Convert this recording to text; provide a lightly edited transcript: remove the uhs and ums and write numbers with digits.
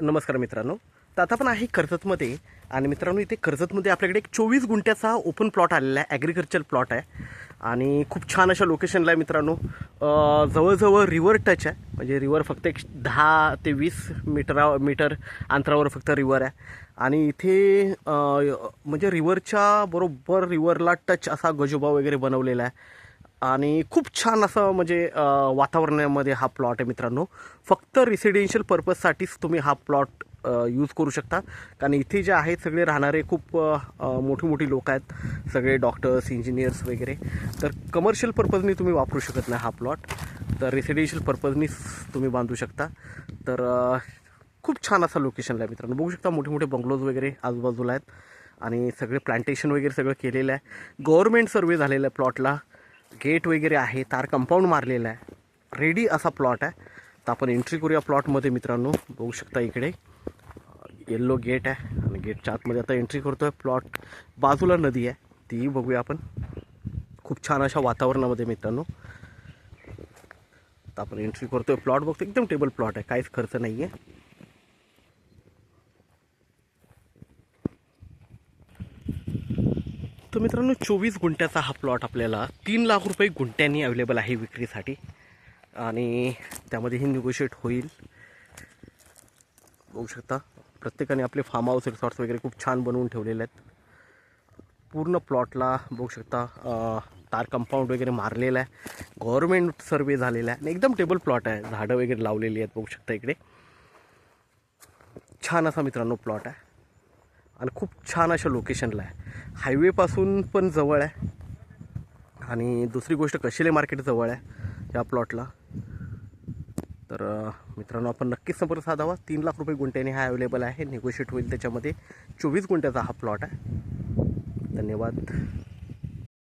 नमस्कार मित्रांनो. तर आता आपण आहे कर्जतमध्ये आणि मित्रांनो इथे कर्जतमध्ये आपल्याकडे एक 24 गुंठ्याचा ओपन प्लॉट आलेला आहे. ॲग्रिकल्चर प्लॉट आहे आणि खूप छान अशा लोकेशनला आहे मित्रांनो. जवळजवळ रिव्हर टच आहे, म्हणजे रिव्हर फक्त एक 10 ते 20 मीटर अंतरावर फक्त रिव्हर आहे. आणि इथे म्हणजे रिव्हरच्या बरोबर रिव्हरला टच असा गजोबा वगैरे बनवलेला आहे आणि खूप छान असं म्हणजे वातावरणामध्ये हा प्लॉट आहे मित्रांनो. फक्त रेसिडेन्शियल पर्पजसाठीच तुम्ही हा प्लॉट यूज करू शकता, कारण इथे जे आहेत सगळे राहणारे खूप मोठी मोठी लोक आहेत, सगळे डॉक्टर्स इंजिनियर्स वगैरे. तर कमर्शियल पर्पजनी तुम्ही वापरू शकत नाही हा प्लॉट, तर रेसिडेन्शियल पर्पजनीच तुम्ही बांधू शकता. तर खूप छान असा लोकेशनला आहे मित्रांनो. बघू शकता मोठे मोठे बंगलोज वगैरे आजूबाजूला आहेत आणि सगळे प्लांटेशन वगैरे सगळं केलेलं आहे. गव्हर्नमेंट सर्वे झालेला आहे प्लॉटला, गेट वगैरे आहे, तार कंपाऊंड मारलेला आहे, रेडी असा प्लॉट आहे. तर आपण एंट्री करूया प्लॉटमध्ये मित्रांनो. बघू शकता इकडे येल्लो गेट आहे आणि गेटच्या आतमध्ये आता एंट्री करतो आहे. प्लॉट बाजूला नदी आहे, तीही बघूया आपण. खूप छान अशा वातावरणामध्ये मित्रांनो आता आपण एंट्री करतो आहे. प्लॉट बघतो एकदम टेबल प्लॉट आहे, काहीच खर्च नाही आहे. तर मित्रांनो 24 गुंठ्याचा हा प्लॉट आपल्याला 3 लाख रुपये गुंठ्यांनी अवेलेबल आहे विक्रीसाठी आणि त्यामध्येही निगोशिएट होईल. बघू शकता प्रत्येकाने आपले फार्म हाऊस रिसॉर्ट्स वगैरे खूप छान बनवून ठेवलेले आहेत. पूर्ण प्लॉटला बघू शकता तार कंपाऊंड वगैरे मारलेलं आहे, गव्हर्नमेंट सर्वे झालेला आहे आणि एकदम टेबल प्लॉट आहे. झाडं वगैरे लावलेली आहेत बघू शकता इकडे. छान असा मित्रांनो प्लॉट आहे आणि खूप छान अशा लोकेशनला आहे. हायवेपासून पण जवळ आहे आणि दुसरी गोष्ट कशिले मार्केट जवळ आहे या प्लॉटला. तर मित्रांनो आपण नक्कीच संपर्क साधावा. 3 लाख रुपये गुंठ्याने हा अवेलेबल आहे, निगोशिएट होईल त्याच्यामध्ये. 24 गुंठ्याचा हा प्लॉट आहे. धन्यवाद.